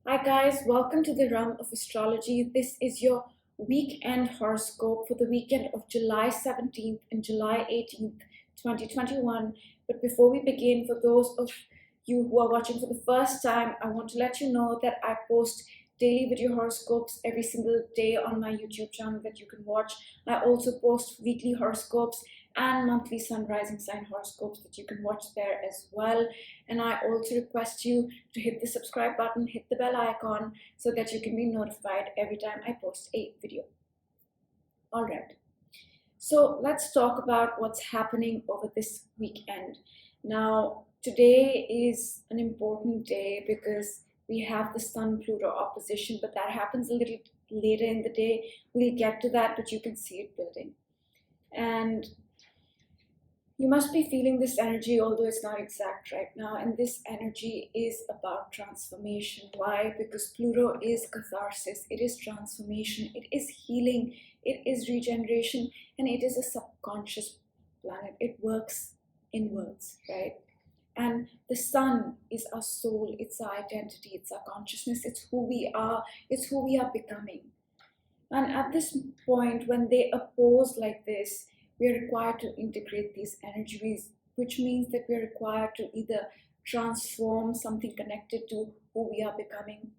Hi guys, welcome to the realm of astrology. This is your weekend horoscope for the weekend of July 17th and July 18th, 2021. But before we begin, for those of you who are watching for the first time, I want to let you know that I post daily video horoscopes every single day on my YouTube channel that you can watch. I also post weekly horoscopes and monthly sun rising sign horoscopes that you can watch there as well. And I also request you to hit the subscribe button, hit the bell icon so that you can be notified every time I post a video. All right. So let's talk about what's happening over this weekend. Now, today is an important day because we have the Sun Pluto opposition, but that happens a little later in the day. We'll get to that, but you can see it building. And you must be feeling this energy, although it's not exact right now. And this energy is about transformation. Why? Because Pluto is catharsis, it is transformation, it is healing, it is regeneration, and it is a subconscious planet. It works inwards, right? And the sun is our soul, it's our identity, it's our consciousness, it's who we are, it's who we are becoming. And at this point, when they oppose like this, we are required to integrate these energies, which means that we are required to either transform something connected to who we are becoming,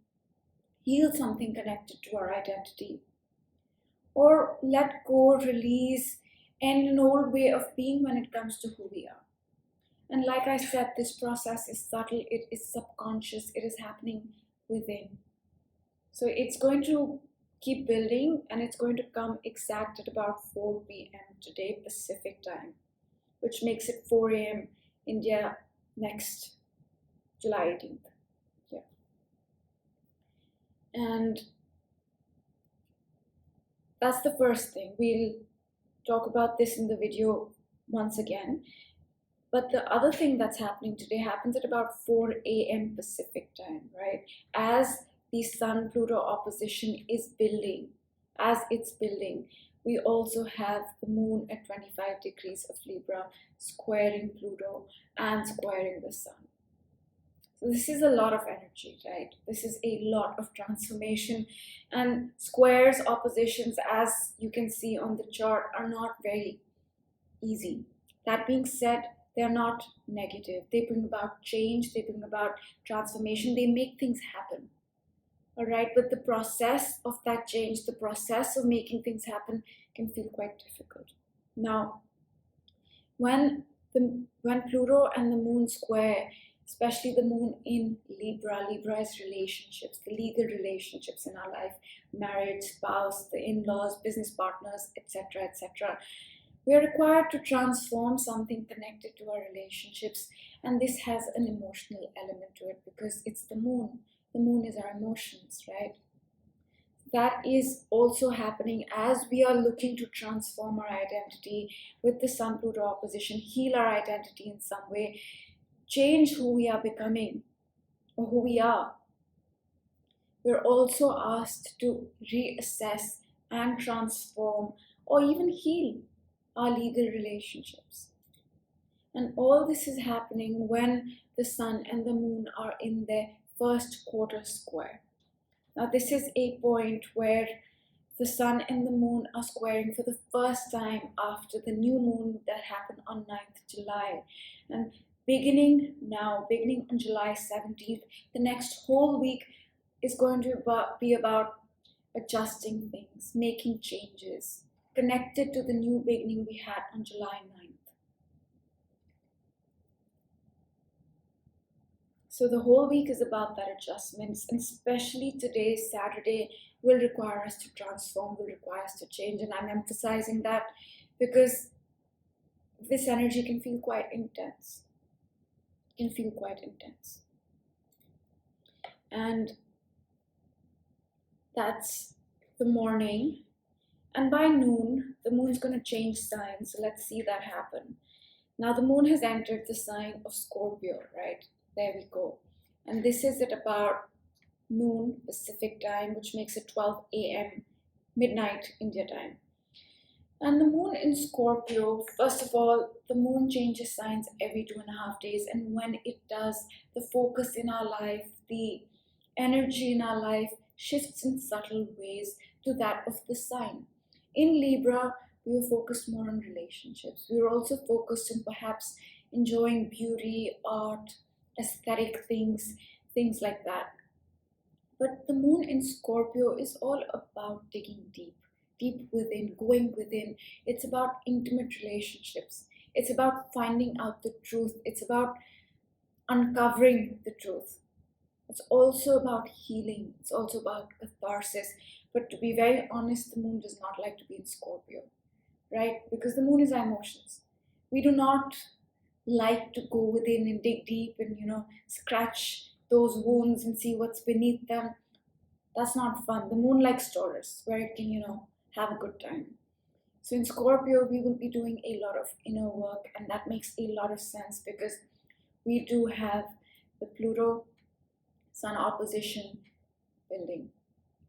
heal something connected to our identity, or let go, release, end an old way of being when it comes to who we are. And like I said, this process is subtle, it is subconscious, it is happening within. So it's going to keep building and it's going to come exact at about 4 p.m. today Pacific time, which makes it 4 a.m. India next July 18th. Yeah. And that's the first thing. We'll talk about this in the video once again. But the other thing that's happening today happens at about 4 a.m. Pacific time, right? As the Sun Pluto opposition is building, as it's building, we also have the moon at 25 degrees of Libra squaring Pluto and squaring the Sun. So this is a lot of energy, right? This is a lot of transformation, and squares, oppositions, as you can see on the chart, are not very easy. That being said, they're not negative. They bring about change, they bring about transformation, they make things happen. All right, but the process of that change, the process of making things happen can feel quite difficult. Now, when Pluto and the moon square, especially the moon in Libra, Libra is relationships, the legal relationships in our life, marriage, spouse, the in-laws, business partners, etc., etc. We are required to transform something connected to our relationships, and this has an emotional element to it because it's the moon. The moon is our emotions, right? That is also happening as we are looking to transform our identity with the Sun Pluto opposition, heal our identity in some way, change who we are becoming or who we are. We're also asked to reassess and transform or even heal our legal relationships. And all this is happening when the sun and the moon are in their first quarter square. Now, this is a point where the sun and the moon are squaring for the first time after the new moon that happened on 9th July. And beginning on July 17th, the next whole week is going to be about adjusting things, making changes, connected to the new beginning we had on July 9th. So the whole week is about that adjustments, and especially today, Saturday, will require us to transform, will require us to change. And I'm emphasizing that because this energy can feel quite intense. It can feel quite intense. And that's the morning. And by noon, the moon's going to change signs. So let's see that happen. Now the moon has entered the sign of Scorpio, right? There we go. And this is at about noon Pacific time, which makes it 12 a.m. midnight India time. And the moon in Scorpio, first of all, the moon changes signs every 2.5 days. And when it does, the focus in our life, the energy in our life shifts in subtle ways to that of the sign. In Libra, we are focused more on relationships. We are also focused on perhaps enjoying beauty, art, aesthetic things, things like that. But the moon in Scorpio is all about digging deep, deep within, going within. It's about intimate relationships. It's about finding out the truth. It's about uncovering the truth. It's also about healing. It's also about catharsis. But to be very honest, the moon does not like to be in Scorpio, right? Because the moon is our emotions. We do not like to go within and dig deep and, scratch those wounds and see what's beneath them. That's not fun. The moon likes Taurus, where it can, have a good time. So in Scorpio, we will be doing a lot of inner work, and that makes a lot of sense because we do have the Pluto Sun opposition building,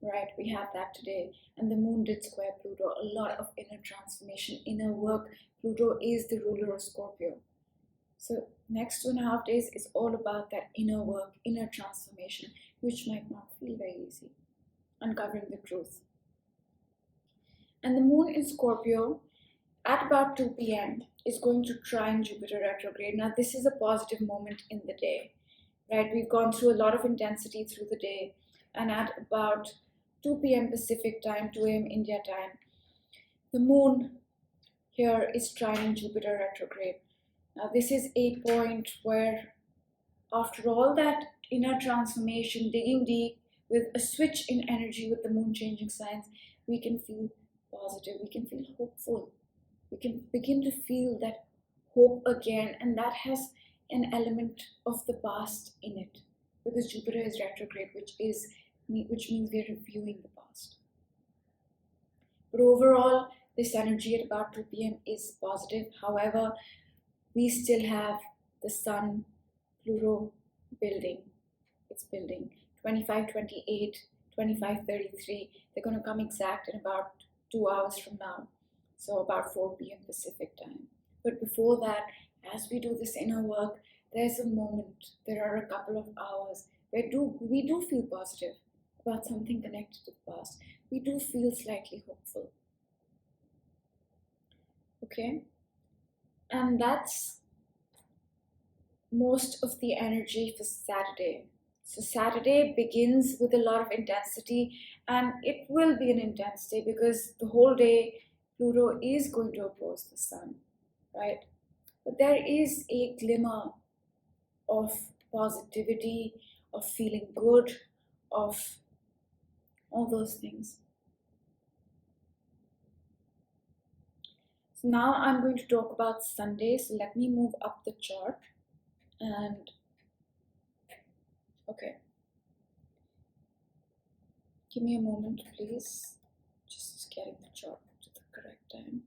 right? We have that today, and the moon did square Pluto. A lot of inner transformation, inner work. Pluto is the ruler of Scorpio. So next 2.5 days is all about that inner work, inner transformation, which might not feel very easy. Uncovering the truth. And the moon in Scorpio at about 2 p.m. is going to trine Jupiter retrograde. Now this is a positive moment in the day, right? We've gone through a lot of intensity through the day, and at about 2 p.m. Pacific time, 2 a.m. India time, the moon here is trining Jupiter retrograde. Now this is a point where after all that inner transformation, digging deep with a switch in energy with the moon changing signs, we can feel positive, we can feel hopeful. We can begin to feel that hope again, and that has an element of the past in it because Jupiter is retrograde, which means we're reviewing the past. But overall, this energy at about 2 p.m. is positive. However, we still have the Sun Pluto building. It's building 2528, 2533. They're going to come exact in about 2 hours from now. So about 4 p.m. Pacific time. But before that, as we do this inner work, there's a moment, there are a couple of hours where we do feel positive about something connected to the past. We do feel slightly hopeful. Okay? And that's most of the energy for Saturday. So Saturday begins with a lot of intensity, and it will be an intense day because the whole day Pluto is going to oppose the Sun, right? But there is a glimmer of positivity, of feeling good, of all those things. So now I'm going to talk about Sunday. So let me move up the chart and okay. Give me a moment, please. Just getting the chart to the correct time.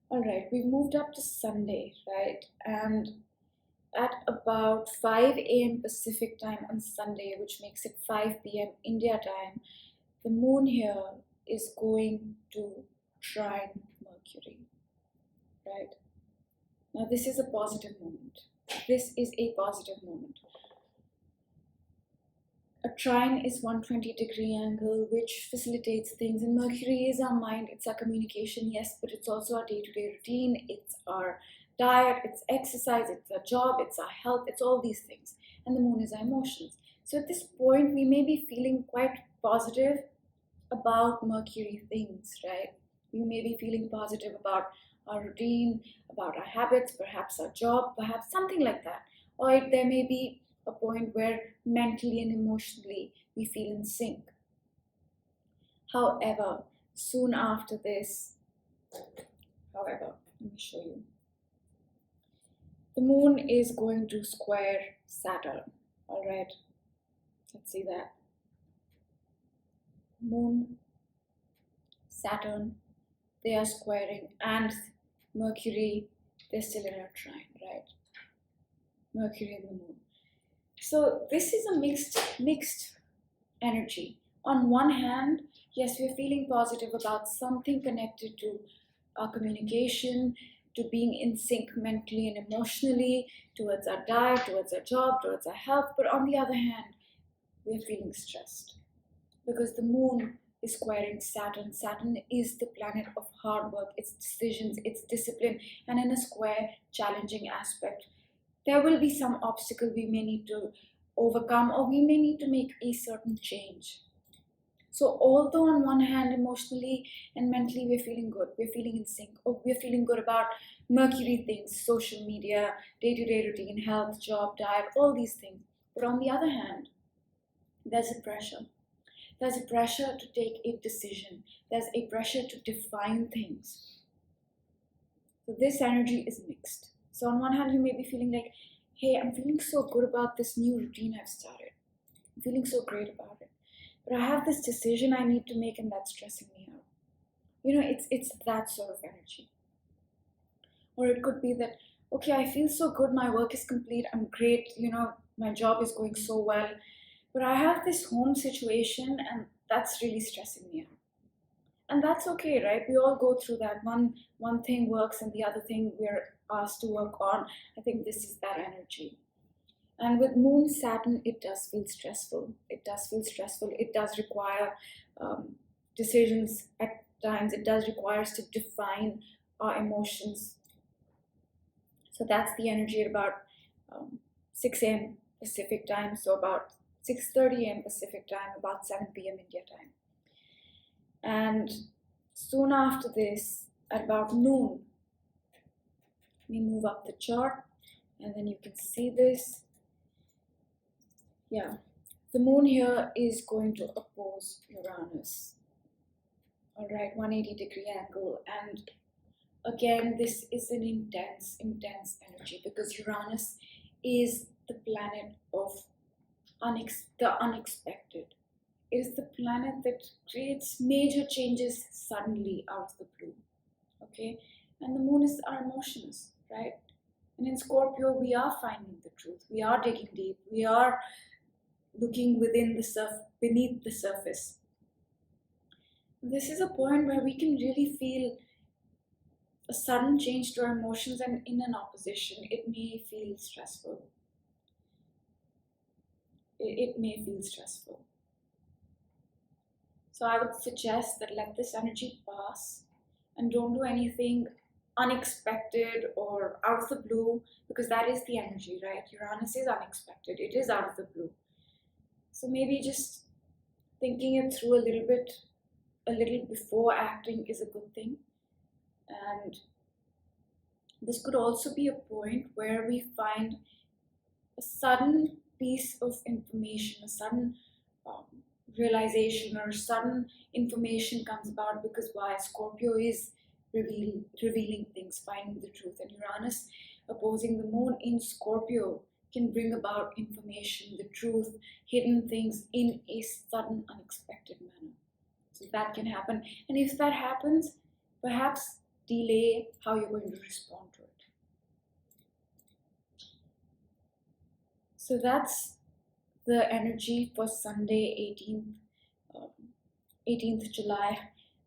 All right, we've moved up to Sunday, right? And at about 5 a.m. Pacific time on Sunday, which makes it 5 p.m. India time, the moon here is going to trine Mercury, right? Now this is a positive moment. This is a positive moment. A trine is 120-degree angle, which facilitates things. And Mercury is our mind, it's our communication, yes, but it's also our day-to-day routine. It's our diet, it's exercise, it's our job, it's our health, it's all these things. And the moon is our emotions. So at this point, we may be feeling quite positive about Mercury things, right? We may be feeling positive about our routine, about our habits, perhaps our job, perhaps something like that. Or there may be a point where mentally and emotionally we feel in sync. However, soon after this, let me show you. The moon is going to square Saturn, all right? Let's see that. Moon, Saturn, they are squaring, and Mercury, they're still in a trine, right? Mercury and the moon. So this is a mixed energy. On one hand, yes, we're feeling positive about something connected to our communication, to being in sync mentally and emotionally, towards our diet, towards our job, towards our health. But on the other hand, we're feeling stressed. Because the moon is squaring Saturn. Saturn is the planet of hard work, its decisions, its discipline, and in a square, challenging aspect. There will be some obstacle we may need to overcome, or we may need to make a certain change. So, although on one hand, emotionally and mentally, we're feeling good, we're feeling in sync, or we're feeling good about Mercury things, social media, day to day routine, health, job, diet, all these things. But on the other hand, there's a pressure. There's a pressure to take a decision. There's a pressure to define things. So this energy is mixed. So on one hand, you may be feeling like, hey, I'm feeling so good about this new routine I've started. I'm feeling so great about it. But I have this decision I need to make, and that's stressing me out. It's that sort of energy. Or it could be that, okay, I feel so good, my work is complete, I'm great, my job is going so well. But I have this home situation, and that's really stressing me out. And that's okay, right? We all go through that. One thing works and the other thing we're asked to work on. I think this is that energy. And with Moon Saturn, it does feel stressful. It does feel stressful. It does require decisions at times. It does require us to define our emotions. So that's the energy at about 6 a.m. Pacific time. So about 6:30 a.m. Pacific time, about 7 p.m. India time. And soon after this, at about noon, we move up the chart, and then you can see this. Yeah, the moon here is going to oppose Uranus. All right, 180-degree angle. And again, this is an intense energy, because Uranus is the planet of the unexpected. It is the planet that creates major changes suddenly out of the blue. Okay, and the moon is our emotions, right? And in Scorpio, we are finding the truth. We are digging deep. We are looking beneath the surface. This is a point where we can really feel a sudden change to our emotions, and in an opposition, it may feel stressful. It may feel stressful. So I would suggest that let this energy pass and don't do anything unexpected or out of the blue, because that is the energy, right? Uranus is unexpected. It is out of the blue. So maybe just thinking it through a little before acting is a good thing. And this could also be a point where we find a sudden piece of information, a sudden realization, or sudden information comes about, because why? Scorpio is revealing things, finding the truth, and Uranus opposing the moon in Scorpio can bring about information, the truth, hidden things in a sudden, unexpected manner. So that can happen, and if that happens, perhaps delay how you're going to respond to it. So that's the energy for Sunday, 18th July.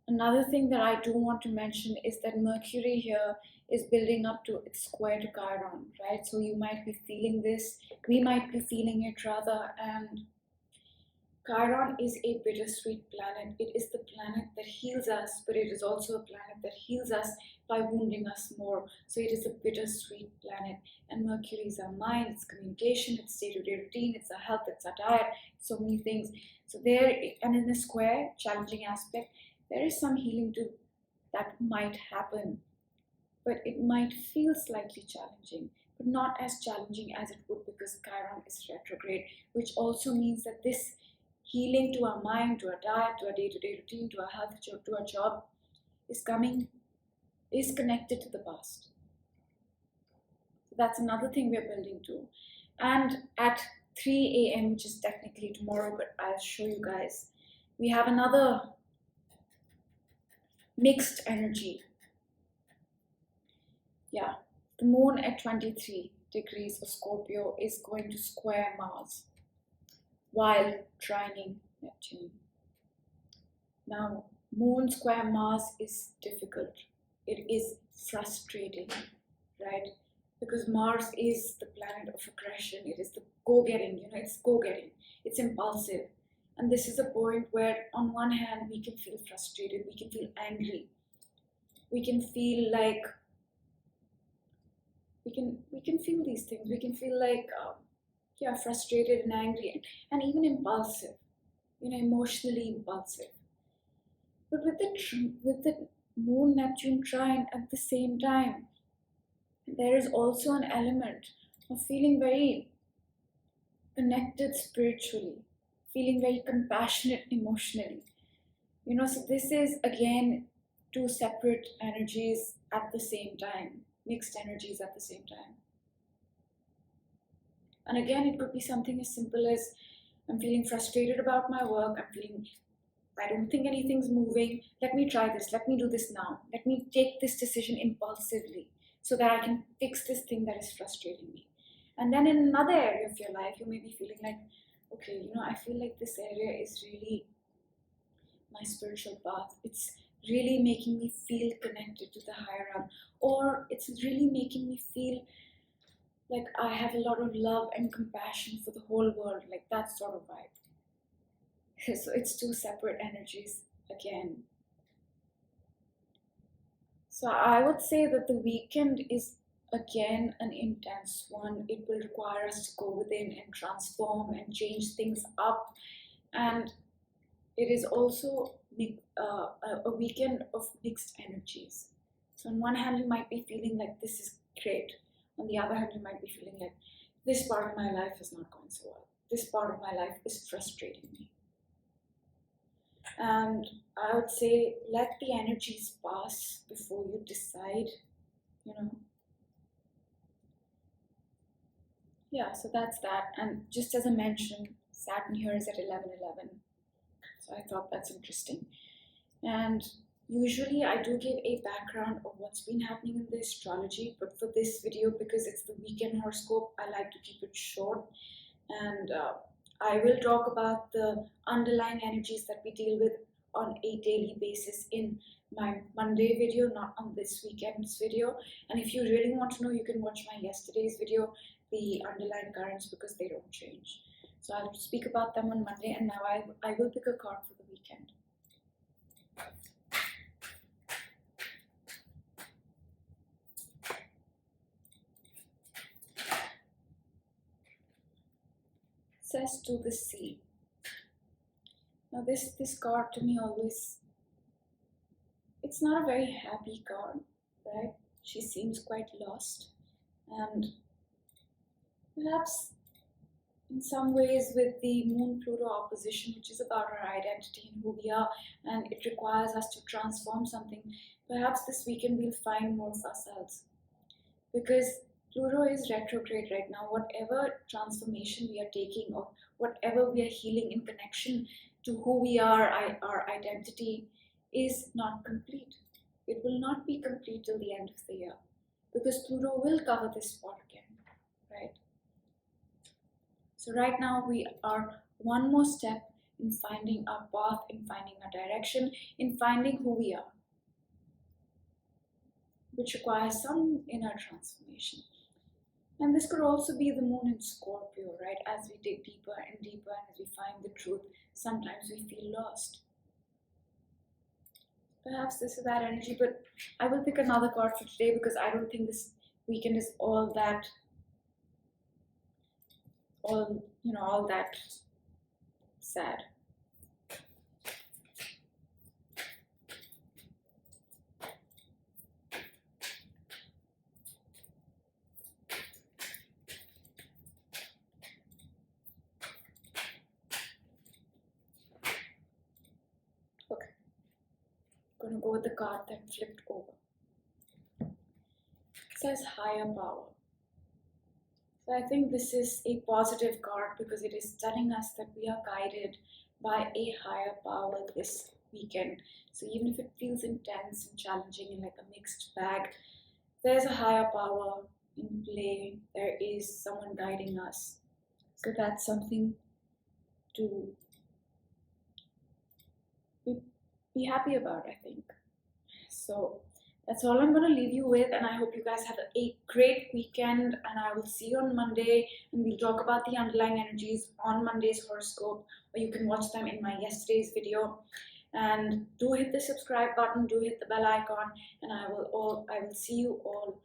Another thing that I do want to mention is that Mercury here is building up to its square to Chiron, right? So you might be feeling this, we might be feeling it rather, and Chiron is a bittersweet planet. It is the planet that heals us, but it is also a planet that heals us by wounding us more. So it is a bittersweet planet. And Mercury is our mind, it's communication, it's day-to-day routine, it's our health, it's our diet, so many things. So there, and in the square, challenging aspect, there is some healing too that might happen. But it might feel slightly challenging, but not as challenging as it would, because Chiron is retrograde, which also means that this healing to our mind, to our diet, to our day-to-day routine, to our health, to our job is connected to the past. So that's another thing we're building to. And at 3 a.m., which is technically tomorrow, but I'll show you guys, we have another mixed energy. Yeah, the moon at 23 degrees of Scorpio is going to square Mars while trining Neptune. Now, moon square Mars is difficult. It is frustrating, right? because Mars is the planet of aggression. It is the go-getting, it's go-getting, it's impulsive. And this is a point where, on one hand, we can feel frustrated, we can feel angry, we can feel like, we can feel these things. We can feel like, frustrated and angry, and even impulsive, emotionally impulsive. But with the Moon Neptune trine at the same time, there is also an element of feeling very connected spiritually, feeling very compassionate emotionally. So this is again two separate energies at the same time, mixed energies at the same time. And again, it could be something as simple as, I'm feeling frustrated about my work, I don't think anything's moving. Let me try this. Let me do this now. Let me take this decision impulsively so that I can fix this thing that is frustrating me. And then in another area of your life, you may be feeling like, okay, I feel like this area is really my spiritual path. It's really making me feel connected to the higher realm, or it's really making me feel like I have a lot of love and compassion for the whole world, like that sort of vibe. So it's two separate energies again. So I would say that the weekend is again an intense one. It will require us to go within and transform and change things up. And it is also a weekend of mixed energies. So on one hand, you might be feeling like this is great. On the other hand, you might be feeling like this part of my life is not going so well. This part of my life is frustrating me. And I would say, let the energies pass before you decide, Yeah, so that's that. And just as I mentioned, Saturn here is at 11:11. So I thought that's interesting. And usually I do give a background of what's been happening in the astrology, but for this video, because it's the weekend horoscope, I like to keep it short. And I will talk about the underlying energies that we deal with on a daily basis in my Monday video, not on this weekend's video. And if you really want to know, you can watch my yesterday's video, the underlying currents, because they don't change. So I'll speak about them on Monday, and now I will pick a card for the weekend. Says to the sea. Now this card to me always, it's not a very happy card, right? She seems quite lost, and perhaps in some ways with the Moon Pluto opposition, which is about our identity and who we are, and it requires us to transform something, perhaps this weekend we'll find more of ourselves, because Pluto is retrograde right now. Whatever transformation we are taking, or whatever we are healing in connection to who we are, our identity, is not complete. It will not be complete till the end of the year, because Pluto will cover this spot again, right? So right now we are one more step in finding our path, in finding our direction, in finding who we are, which requires some inner transformation. And this could also be the Moon in Scorpio, right? As we dig deeper and deeper, and as we find the truth, sometimes we feel lost. Perhaps this is that energy, but I will pick another card for today, because I don't think this weekend is all that sad. Okay, I'm gonna go with the card that flipped over. It says higher power. So I think this is a positive card, because it is telling us that we are guided by a higher power this weekend. So even if it feels intense and challenging and like a mixed bag, there's a higher power in play. There is someone guiding us. So that's something to be happy about, I think. So That's all I'm going to leave you with, and I hope you guys have a great weekend, and I will see you on Monday, and we'll talk about the underlying energies on Monday's horoscope, or you can watch them in my yesterday's video. And do hit the subscribe button, do hit the bell icon, and I will see you all